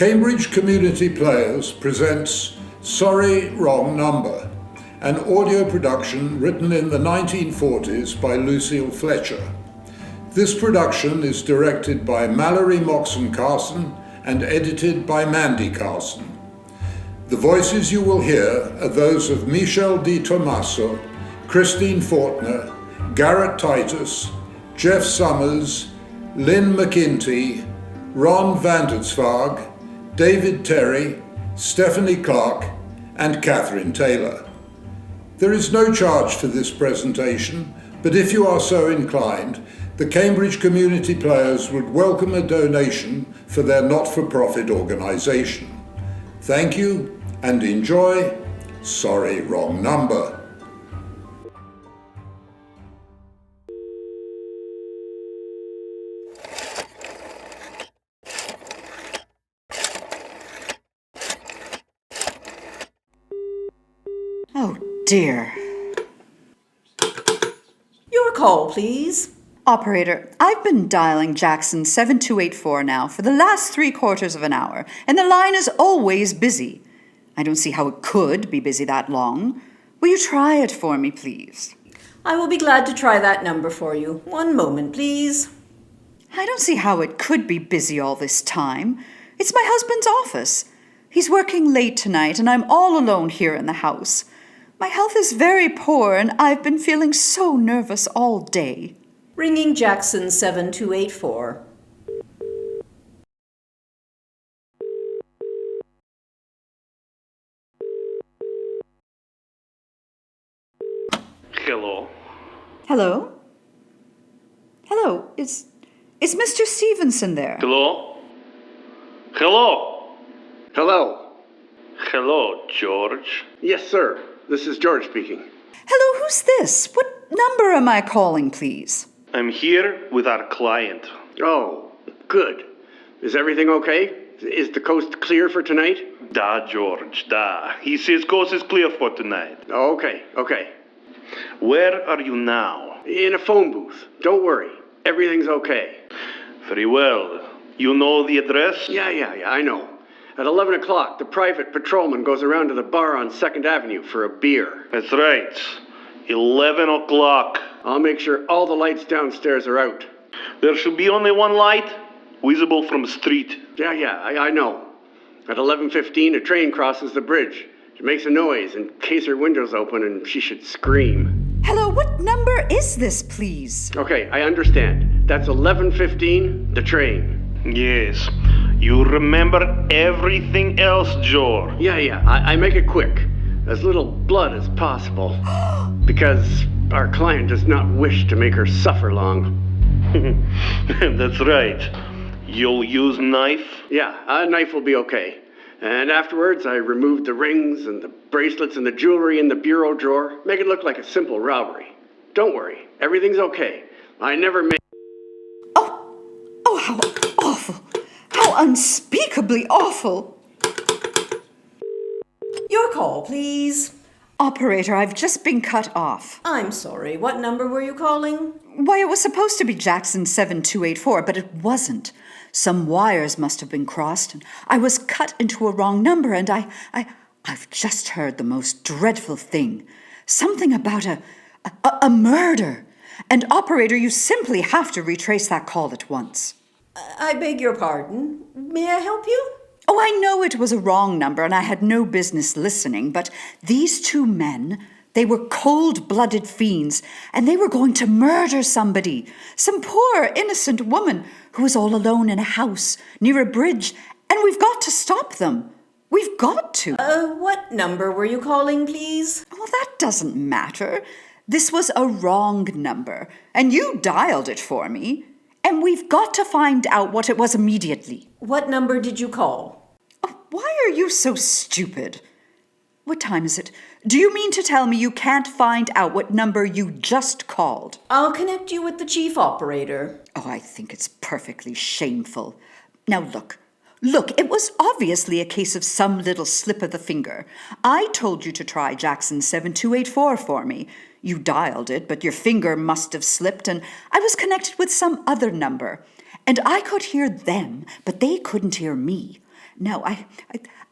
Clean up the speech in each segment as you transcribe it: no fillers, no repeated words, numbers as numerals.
Cambridge Community Players presents Sorry, Wrong Number, an audio production written in the 1940s by Lucille Fletcher. This production is directed by Mallory Moxon-Carson and edited by Mandy Carson. The voices you will hear are those of Michele DiTomasso, Christine Fortner, Garrett Titus, Geoff Summers, Lynne McIntee, VanDerZwaag, David Terry, Stephanie Clark, and Katherine Taylor. There is no charge for this presentation, but if you are so inclined, the Cambridge Community Players would welcome a donation for their not-for-profit organisation. Thank you and enjoy Sorry, Wrong Number. Oh, dear. Your call, please. Operator, I've been dialing Jackson 7284 now for the last 3/4 of an hour, and the line is always busy. I don't see how it could be busy that long. Will you try it for me, please? I will be glad to try that number for you. One moment, please. I don't see how it could be busy all this time. It's my husband's office. He's working late tonight, and I'm all alone here in the house. My health is very poor, and I've been feeling so nervous all day. Ringing Jackson 7284. Hello. Hello? Hello, is Mr. Stevenson there? Hello? Hello? Hello. Hello, George. Yes, sir. This is George speaking. Hello, who's this? What number am I calling, please? I'm here with our client. Oh, good. Is everything okay? Is the coast clear for tonight? Da, George, da. He says coast is clear for tonight. Oh, okay. Where are you now? In a phone booth. Don't worry. Everything's okay. Very well. You know the address? Yeah, I know. At 11 o'clock, the private patrolman goes around to the bar on 2nd Avenue for a beer. That's right. 11 o'clock. I'll make sure all the lights downstairs are out. There should be only one light, visible from the street. Yeah, I know. At 11:15, a train crosses the bridge. She makes a noise in case her window's open and she should scream. Hello, what number is this, please? Okay, I understand. That's 11:15, the train. Yes. You remember everything else, George. Yeah, I make it quick. As little blood as possible. Because our client does not wish to make her suffer long. That's right. You'll use knife? Yeah, a knife will be okay. And afterwards, I remove the rings and the bracelets and the jewelry in the bureau drawer. Make it look like a simple robbery. Don't worry, everything's okay. I never made... Oh, how awful. How unspeakably awful. Your call, please. Operator, I've just been cut off. I'm sorry. What number were you calling? Why, it was supposed to be Jackson 7284, but it wasn't. Some wires must have been crossed, and I was cut into a wrong number, and I've just heard the most dreadful thing. Something about a murder. And operator, you simply have to retrace that call at once. I beg your pardon. May I help you? Oh, I know it was a wrong number and I had no business listening, but these two men, they were cold-blooded fiends, and they were going to murder somebody. Some poor, innocent woman who was all alone in a house near a bridge, and we've got to stop them. We've got to. What number were you calling, please? Well, that doesn't matter. This was a wrong number, and you dialed it for me. And we've got to find out what it was immediately. What number did you call? Oh, why are you so stupid? What time is it? Do you mean to tell me you can't find out what number you just called? I'll connect you with the chief operator. Oh, I think it's perfectly shameful. Now look, it was obviously a case of some little slip of the finger. I told you to try Jackson 7284 for me. You dialed it, but your finger must have slipped, and I was connected with some other number. And I could hear them, but they couldn't hear me. Now,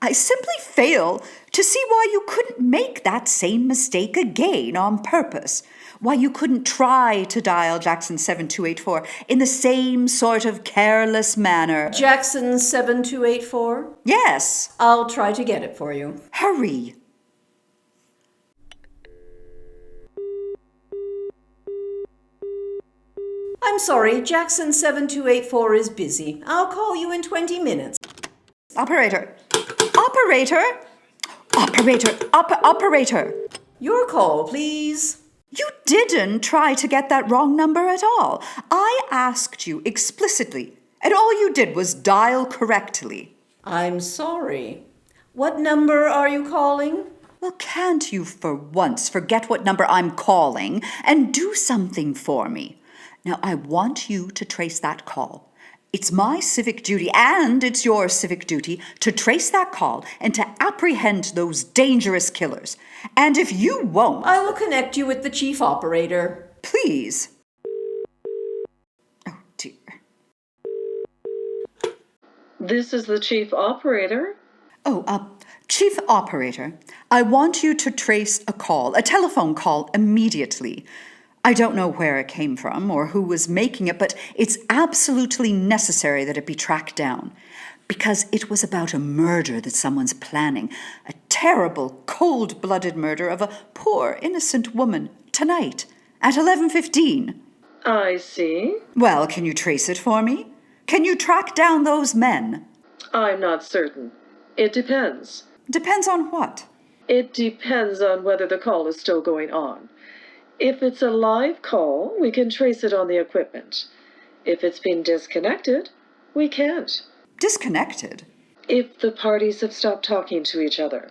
I simply fail to see why you couldn't make that same mistake again on purpose. Why you couldn't try to dial Jackson 7284 in the same sort of careless manner. Jackson 7284? Yes. I'll try to get it for you. Hurry. I'm sorry, Jackson 7284 is busy. I'll call you in 20 minutes. Operator. Operator. Operator. Your call, please. You didn't try to get that wrong number at all. I asked you explicitly, and all you did was dial correctly. I'm sorry. What number are you calling? Well, can't you for once forget what number I'm calling and do something for me? Now, I want you to trace that call. It's my civic duty, and it's your civic duty, to trace that call and to apprehend those dangerous killers. And if you won't... I will connect you with the chief operator. Please. Oh, dear. This is the chief operator. Chief operator, I want you to trace a call, a telephone call, immediately. I don't know where it came from or who was making it, but it's absolutely necessary that it be tracked down. Because it was about a murder that someone's planning. A terrible, cold-blooded murder of a poor, innocent woman, tonight, at 11:15. I see. Well, can you trace it for me? Can you track down those men? I'm not certain. It depends. Depends on what? It depends on whether the call is still going on. If it's a live call, we can trace it on the equipment. If it's been disconnected, we can't. Disconnected? If the parties have stopped talking to each other.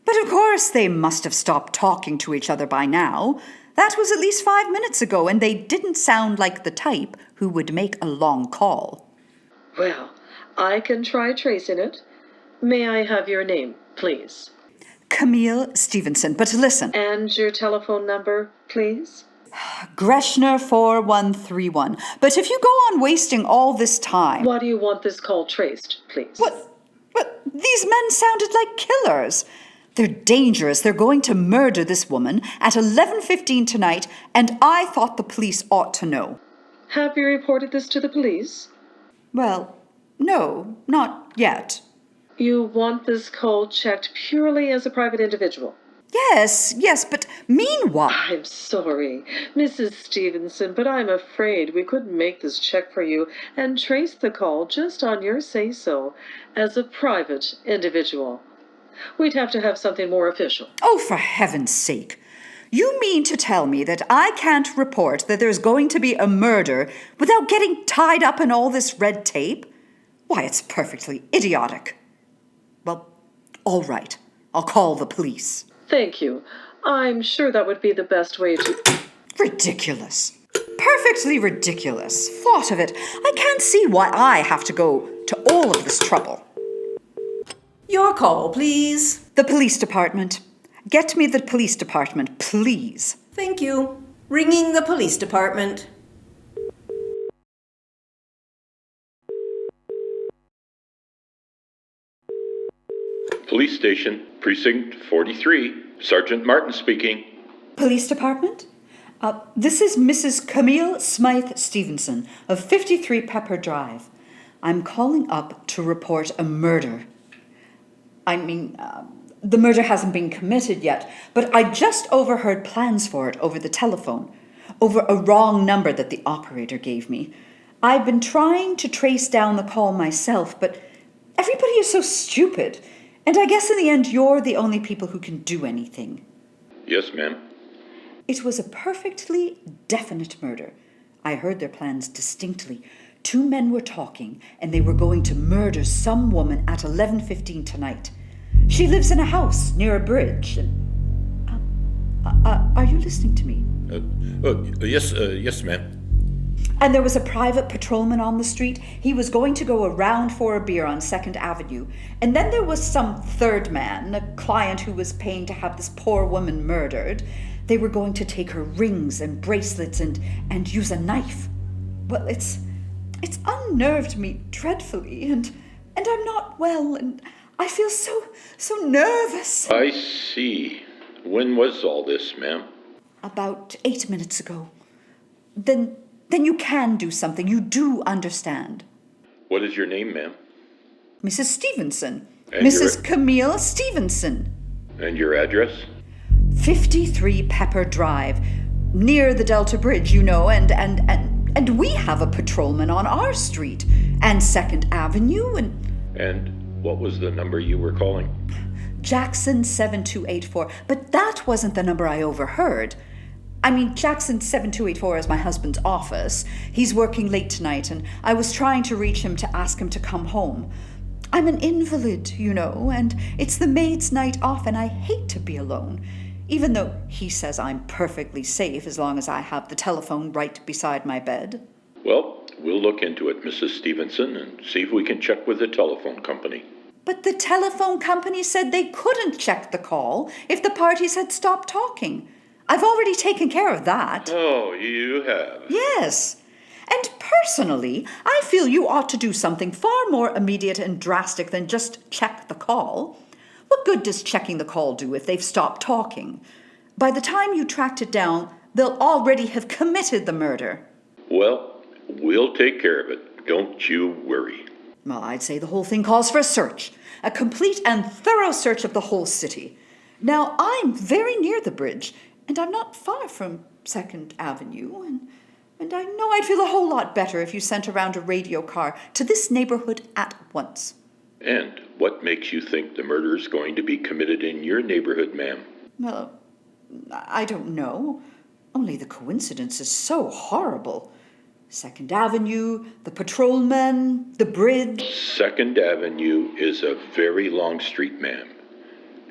But of course they must have stopped talking to each other by now. That was at least 5 minutes ago, and they didn't sound like the type who would make a long call. Well, I can try tracing it. May I have your name, please? Camille Stevenson, but listen. And your telephone number, please? Greshner 4131. But if you go on wasting all this time... Why do you want this call traced, please? What? These men sounded like killers. They're dangerous. They're going to murder this woman at 11:15 tonight, and I thought the police ought to know. Have you reported this to the police? Well, no, not yet. You want this call checked purely as a private individual? Yes, but meanwhile... I'm sorry, Mrs. Stevenson, but I'm afraid we couldn't make this check for you and trace the call just on your say-so as a private individual. We'd have to have something more official. Oh, for heaven's sake. You mean to tell me that I can't report that there's going to be a murder without getting tied up in all this red tape? Why, it's perfectly idiotic. Well, all right. I'll call the police. Thank you. I'm sure that would be the best way to... Ridiculous. Perfectly ridiculous. Thought of it. I can't see why I have to go to all of this trouble. Your call, please. The police department. Get me the police department, please. Thank you. Ringing the police department. Police Station, Precinct 43. Sergeant Martin speaking. Police department? This is Mrs. Camille Smythe Stevenson of 53 Pepper Drive. I'm calling up to report a murder. The murder hasn't been committed yet, but I just overheard plans for it over the telephone, over a wrong number that the operator gave me. I've been trying to trace down the call myself, but everybody is so stupid. And I guess in the end, you're the only people who can do anything. Yes, ma'am. It was a perfectly definite murder. I heard their plans distinctly. 2 men were talking, and they were going to murder some woman at 11:15 tonight. She lives in a house near a bridge. Are you listening to me? Yes, ma'am. And there was a private patrolman on the street. He was going to go around for a beer on 2nd Avenue. And then there was some third man, a client who was paying to have this poor woman murdered. They were going to take her rings and bracelets and use a knife. Well, it's unnerved me dreadfully, and And I'm not well, and I feel so nervous. I see. When was all this, ma'am? About 8 minutes ago. Then you can do something. You do understand. What is your name, ma'am? Mrs. Stevenson. And Mrs. Camille Stevenson. And your address? 53 Pepper Drive, near the Delta Bridge, you know, and we have a patrolman on our street, and 2nd Avenue, And what was the number you were calling? Jackson 7284, but that wasn't the number I overheard. I mean, Jackson 7284 is my husband's office. He's working late tonight, and I was trying to reach him to ask him to come home. I'm an invalid, you know, and it's the maid's night off, and I hate to be alone, even though he says I'm perfectly safe as long as I have the telephone right beside my bed. Well, we'll look into it, Mrs. Stevenson, and see if we can check with the telephone company. But the telephone company said they couldn't check the call if the parties had stopped talking. I've already taken care of that. Oh, you have? Yes. And personally, I feel you ought to do something far more immediate and drastic than just check the call. What good does checking the call do if they've stopped talking? By the time you tracked it down, they'll already have committed the murder. Well, we'll take care of it. Don't you worry. Well, I'd say the whole thing calls for a search. A complete and thorough search of the whole city. Now, I'm very near the bridge, and I'm not far from 2nd Avenue, and I know I'd feel a whole lot better if you sent around a radio car to this neighborhood at once. And what makes you think the murder is going to be committed in your neighborhood, ma'am? Well, I don't know. Only the coincidence is so horrible. 2nd Avenue, the patrolmen, the bridge. 2nd Avenue is a very long street, ma'am.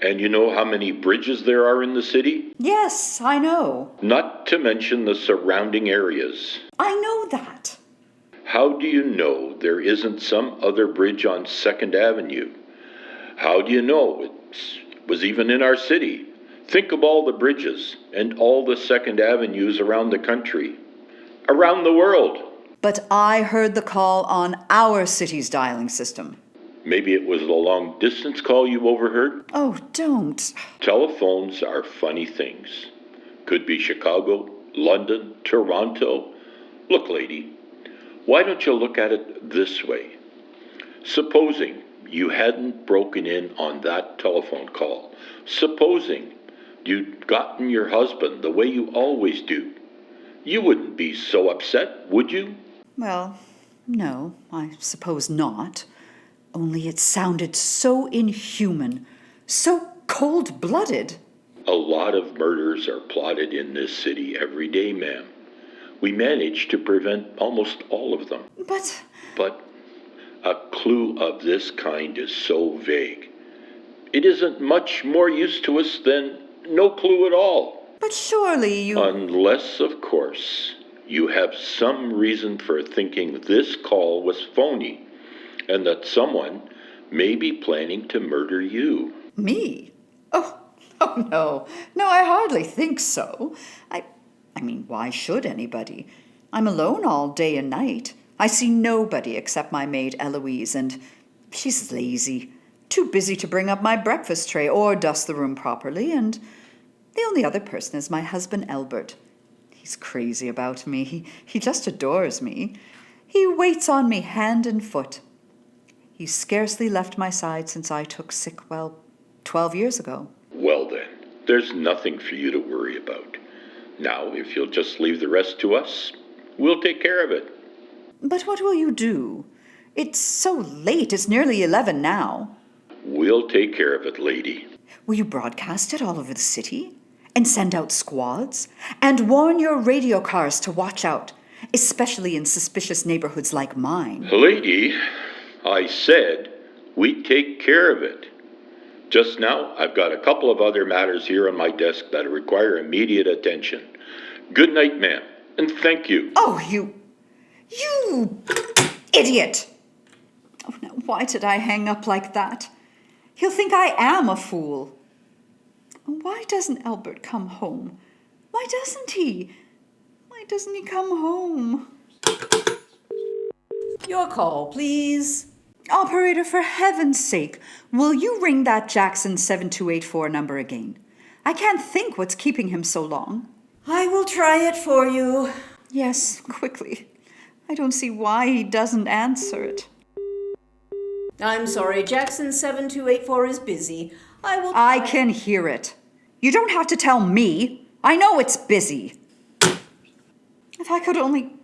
And you know how many bridges there are in the city? Yes, I know. Not to mention the surrounding areas. I know that. How do you know there isn't some other bridge on 2nd Avenue? How do you know it was even in our city? Think of all the bridges and all the 2nd Avenues around the country, around the world. But I heard the call on our city's dialing system. Maybe it was the long-distance call you overheard? Oh, don't. Telephones are funny things. Could be Chicago, London, Toronto. Look, lady, why don't you look at it this way? Supposing you hadn't broken in on that telephone call. Supposing you'd gotten your husband the way you always do. You wouldn't be so upset, would you? Well, no, I suppose not. Only it sounded so inhuman, so cold-blooded. A lot of murders are plotted in this city every day, ma'am. We manage to prevent almost all of them. But a clue of this kind is so vague. It isn't much more use to us than no clue at all. But surely you... Unless, of course, you have some reason for thinking this call was phony, and that someone may be planning to murder you. Me? Oh, no. No, I hardly think so. I mean, why should anybody? I'm alone all day and night. I see nobody except my maid Eloise, and she's lazy, too busy to bring up my breakfast tray or dust the room properly, and the only other person is my husband Albert. He's crazy about me. He just adores me. He waits on me hand and foot. He's scarcely left my side since I took sick, 12 years ago. Well then, there's nothing for you to worry about. Now, if you'll just leave the rest to us, we'll take care of it. But what will you do? It's so late. It's nearly 11 now. We'll take care of it, lady. Will you broadcast it all over the city? And send out squads? And warn your radio cars to watch out, especially in suspicious neighborhoods like mine? Lady, I said we'd take care of it. Just now, I've got a couple of other matters here on my desk that require immediate attention. Good night, ma'am, and thank you. Oh, you idiot! Oh, now, why did I hang up like that? He'll think I am a fool. Why doesn't Albert come home? Why doesn't he? Why doesn't he come home? Your call, please. Operator, for heaven's sake, will you ring that Jackson 7284 number again? I can't think what's keeping him so long. I will try it for you. Yes, quickly. I don't see why he doesn't answer it. I'm sorry, Jackson 7284 is busy. I can hear it. You don't have to tell me. I know it's busy. If I could only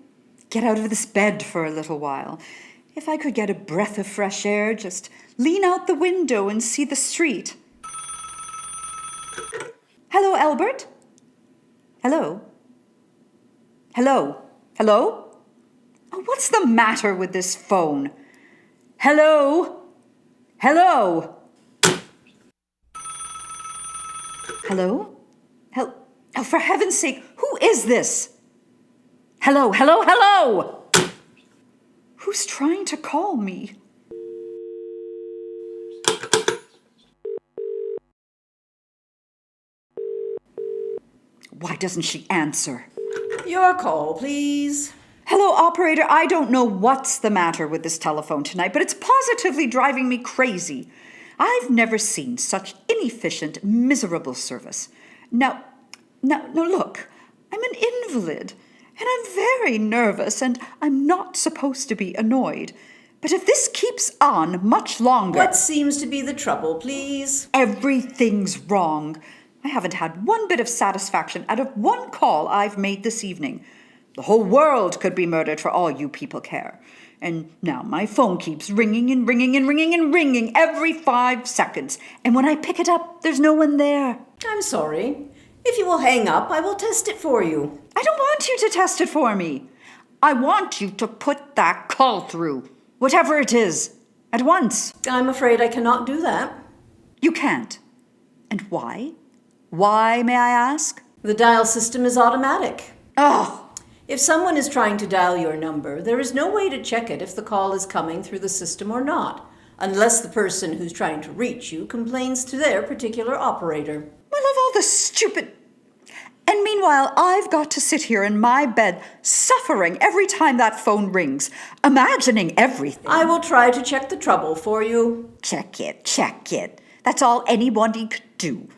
get out of this bed for a little while. If I could get a breath of fresh air, just lean out the window and see the street. Hello, Albert? Hello? Hello? Hello? Oh, what's the matter with this phone? Hello? Hello? Hello? Oh, for heaven's sake, who is this? Hello, hello, hello! Who's trying to call me? Why doesn't she answer? Your call, please. Hello, operator. I don't know what's the matter with this telephone tonight, but it's positively driving me crazy. I've never seen such inefficient, miserable service. Now, look, I'm an invalid, and I'm very nervous, and I'm not supposed to be annoyed. But if this keeps on much longer... What seems to be the trouble, please? Everything's wrong. I haven't had one bit of satisfaction out of one call I've made this evening. The whole world could be murdered for all you people care. And now my phone keeps ringing and ringing and ringing and ringing every 5 seconds. And when I pick it up, there's no one there. I'm sorry. If you will hang up, I will test it for you. I don't want you to test it for me. I want you to put that call through, whatever it is, at once. I'm afraid I cannot do that. You can't. And why? Why, may I ask? The dial system is automatic. Oh! If someone is trying to dial your number, there is no way to check it if the call is coming through the system or not, unless the person who's trying to reach you complains to their particular operator. Well, of all the stupid... And meanwhile, I've got to sit here in my bed, suffering every time that phone rings, imagining everything. I will try to check the trouble for you. Check it. That's all anybody could do.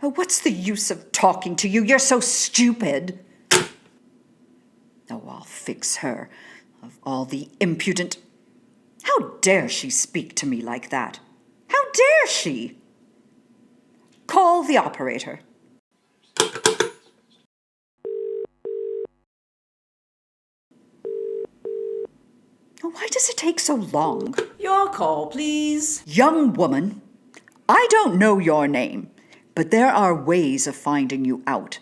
Oh, what's the use of talking to you? You're so stupid. Oh, I'll fix her. Of all the impudent... How dare she speak to me like that? How dare she? Call the operator. Why does it take so long? Your call, please. Young woman, I don't know your name, but there are ways of finding you out.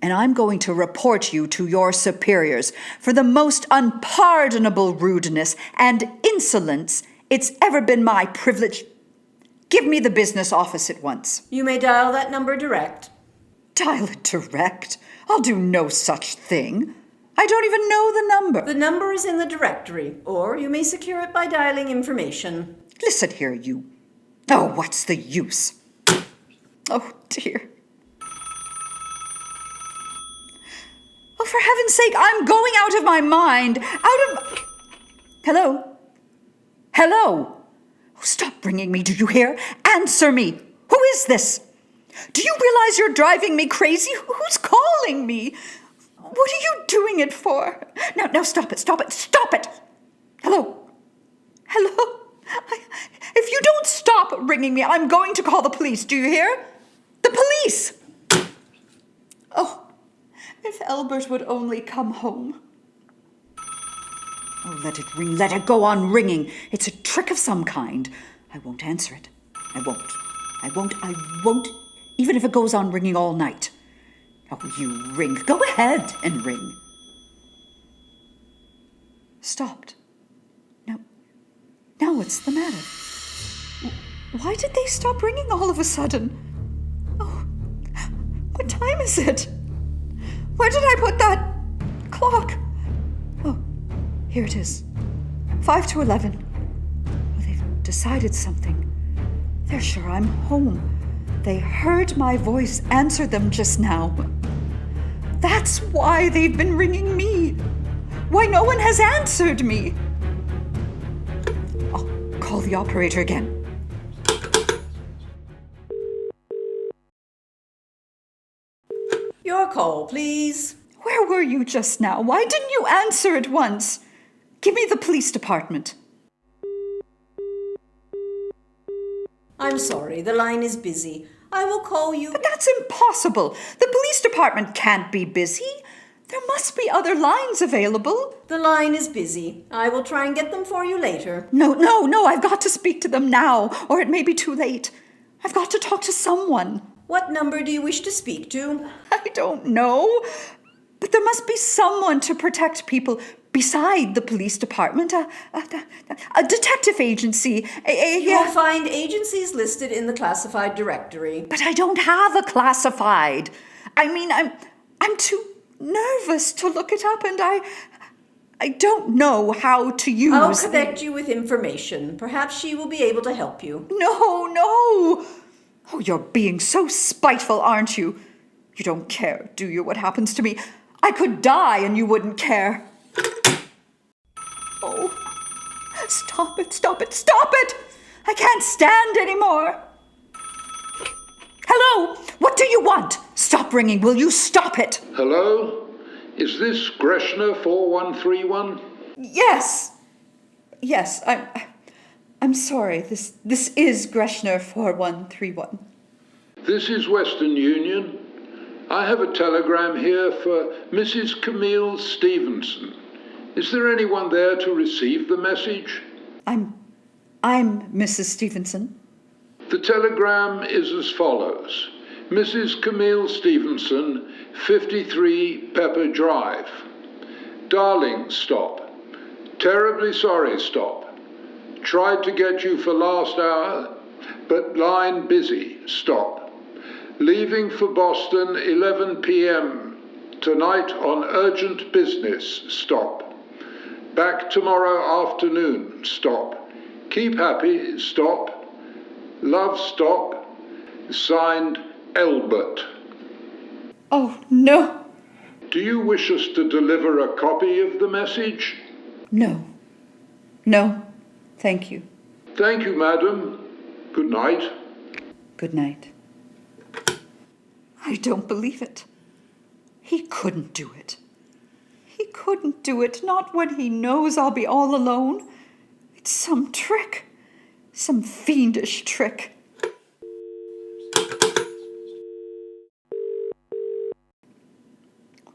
And I'm going to report you to your superiors for the most unpardonable rudeness and insolence it's ever been my privilege. Give me the business office at once. You may dial that number direct. Dial it direct? I'll do no such thing. I don't even know the number. The number is in the directory, or you may secure it by dialing information. Listen here, you. Oh, what's the use? Oh, dear. Oh, for heaven's sake, I'm going out of my mind. Hello? Hello? Oh, stop ringing me, do you hear? Answer me. Who is this? Do you realize you're driving me crazy? Who's calling me? What are you doing it for? Now, stop it. Hello? If you don't stop ringing me, I'm going to call the police. Do you hear? The police! Oh, if Albert would only come home. Oh, let it ring. Let it go on ringing. It's a trick of some kind. I won't answer it. I won't, even if it goes on ringing all night. Oh, you ring. Go ahead and ring. Stopped. Now what's the matter? Why did they stop ringing all of a sudden? Oh, what time is it? Where did I put that clock? Oh, here it is. 5 to 11. Oh, they've decided something. They're sure I'm home. They heard my voice answer them just now. That's why they've been ringing me. Why no one has answered me. I'll call the operator again. Your call, please. Where were you just now? Why didn't you answer at once? Give me the police department. I'm sorry, the line is busy. I will call you. But that's impossible. The police department can't be busy. There must be other lines available. The line is busy. I will try and get them for you later. No, I've got to speak to them now, or it may be too late. I've got to talk to someone. What number do you wish to speak to? I don't know. But there must be someone to protect people beside the police department. A detective agency. You'll find agencies listed in the classified directory. But I don't have a classified. I mean, I'm too nervous to look it up, and I don't know how to use. I'll connect you with information. Perhaps she will be able to help you. No. Oh, you're being so spiteful, aren't you? You don't care, do you, what happens to me? I could die and you wouldn't care. Oh, stop it! I can't stand anymore. Hello, what do you want? Stop ringing, will you stop it? Hello? Is this Greshner 4131? Yes, I'm sorry. This is Greshner 4131. This is Western Union. I have a telegram here for Mrs. Camille Stevenson. Is there anyone there to receive the message? I'm Mrs. Stevenson. The telegram is as follows. Mrs. Camille Stevenson, 53 Pepper Drive. Darling, stop. Terribly sorry, stop. Tried to get you for last hour, but line busy, stop. Leaving for Boston 11 p.m. tonight on urgent business, stop. Back tomorrow afternoon, stop. Keep happy, stop. Love, stop. Signed, Elbert. Oh, no. Do you wish us to deliver a copy of the message? No, thank you. Thank you, madam. Good night. Good night. I don't believe it. He couldn't do it. He couldn't do it, not when he knows I'll be all alone. It's some trick, some fiendish trick.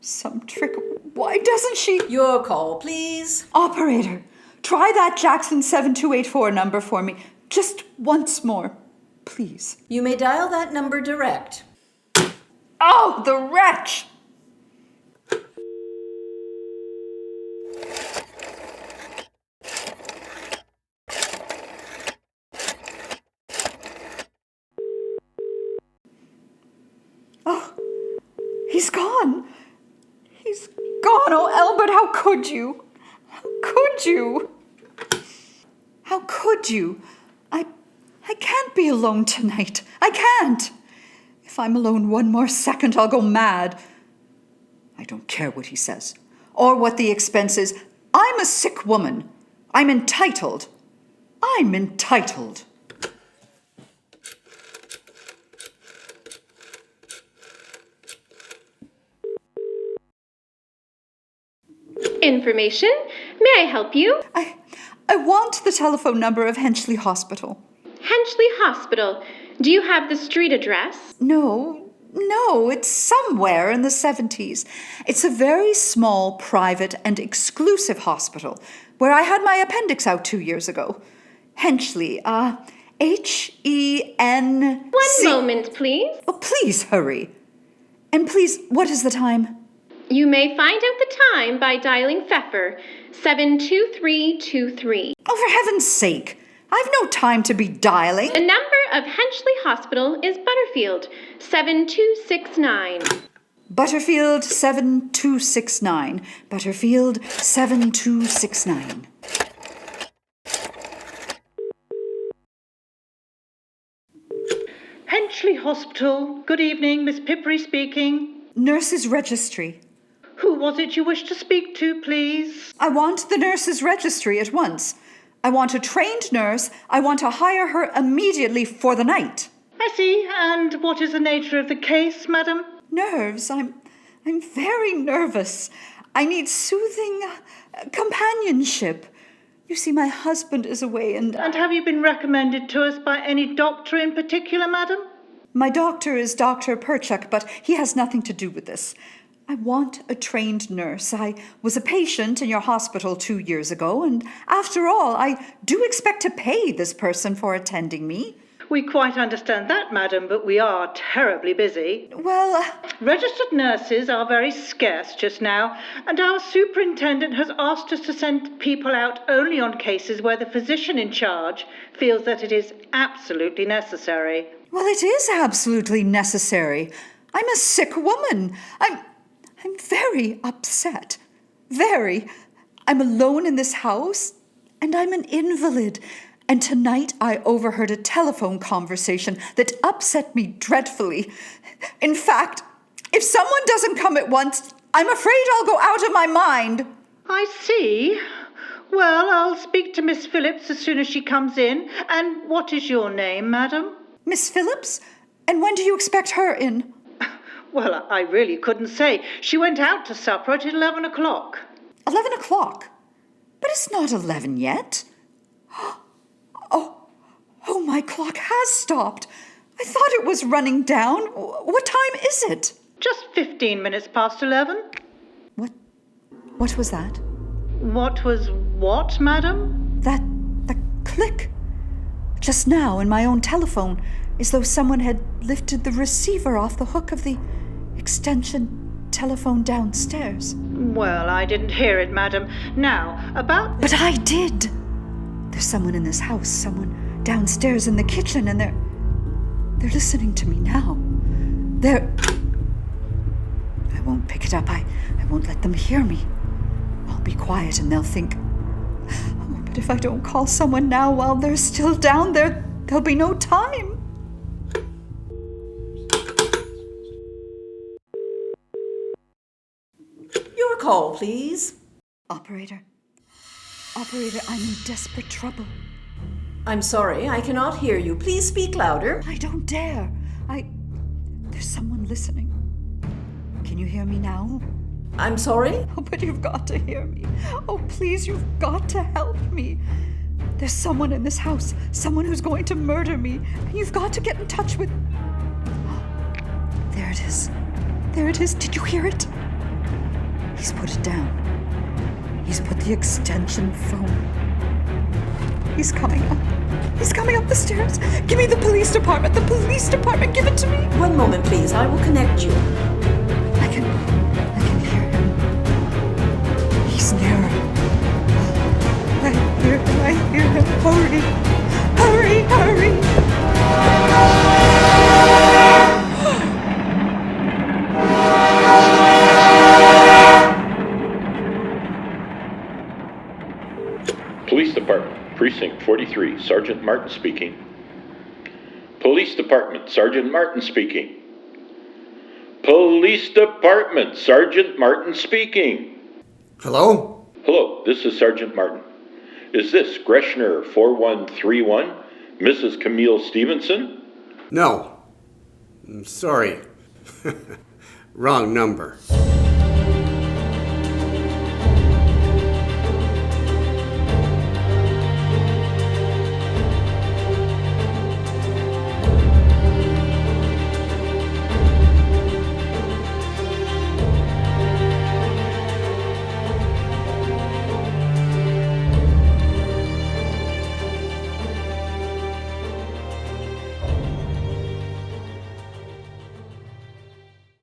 Some trick. Why doesn't she? Your call, please. Operator, try that Jackson 7284 number for me. Just once more, please. You may dial that number direct. Oh, the wretch! Oh, he's gone. He's gone. Oh, Albert, how could you? How could you? How could you? I can't be alone tonight. I can't. If I'm alone one more second, I'll go mad. I don't care what he says, or what the expense is. I'm a sick woman. I'm entitled. I'm entitled. Information. May I help you? I want the telephone number of Henchley Hospital. Henchley Hospital. Do you have the street address? No, it's somewhere in the 70s. It's a very small, private, and exclusive hospital where I had my appendix out 2 years ago. Henchley, H-E-N... One moment, please. Oh, please hurry. And please, what is the time? You may find out the time by dialing Pfeffer, 72323. Oh, for heaven's sake. I've no time to be dialing. The number of Henchley Hospital is Butterfield, 7269. Butterfield 7269. Butterfield 7269. Henchley Hospital. Good evening, Miss Pippiri speaking. Nurses' registry. Who was it you wished to speak to, please? I want the nurses' registry at once. I want a trained nurse. I want to hire her immediately for the night. I see. And what is the nature of the case, madam? Nerves. I'm very nervous. I need soothing companionship. You see, my husband is away and have you been recommended to us by any doctor in particular, madam? my doctor is Dr. Perchuk, but he has nothing to do with this. I want a trained nurse. I was a patient in your hospital 2 years ago, and after all, I do expect to pay this person for attending me. We quite understand that, madam, but we are terribly busy. Well, Registered nurses are very scarce just now, and our superintendent has asked us to send people out only on cases where the physician in charge feels that it is absolutely necessary. well, it is absolutely necessary. I'm a sick woman. I'm very upset. Very. I'm alone in this house, and I'm an invalid. And tonight I overheard a telephone conversation that upset me dreadfully. In fact, if someone doesn't come at once, I'm afraid I'll go out of my mind. I see. Well, I'll speak to Miss Phillips as soon as she comes in. And what is your name, madam? Miss Phillips? And when do you expect her in? Well, I really couldn't say. She went out to supper at 11 o'clock. 11 o'clock? But it's not 11 yet. Oh, my clock has stopped. I thought it was running down. What time is it? Just 15 minutes past 11. What was that? What was what, madam? That click. Just now in my own telephone, as though someone had lifted the receiver off the hook of the extension telephone downstairs. Well, I didn't hear it, madam. Now, about... But I did. There's someone in this house, someone downstairs in the kitchen, and they're listening to me now. I won't pick it up. I won't let them hear me. I'll be quiet and they'll think, oh, but if I don't call someone now while they're still down there, there'll be no time. Your call, please. Operator, I'm in desperate trouble. I'm sorry, I cannot hear you. Please speak louder. I don't dare. There's someone listening. Can you hear me now? I'm sorry? Oh, but you've got to hear me. Oh, please, you've got to help me. There's someone in this house, someone who's going to murder me, and you've got to get in touch with... There it is. There it is. Did you hear it? He's put it down. He's put the extension phone. He's coming up. He's coming up the stairs. Give me the police department. The police department. Give it to me. One moment, please. I will connect you. I can hear him. He's nearer. I hear him. Hurry. Hurry, hurry. Police Department, Precinct 43, Sergeant Martin speaking. Police Department, Sergeant Martin speaking. Police Department, Sergeant Martin speaking. Hello? Hello, this is Sergeant Martin. Is this Greshner 4131, Mrs. Camille Stevenson? No. I'm sorry. Wrong number.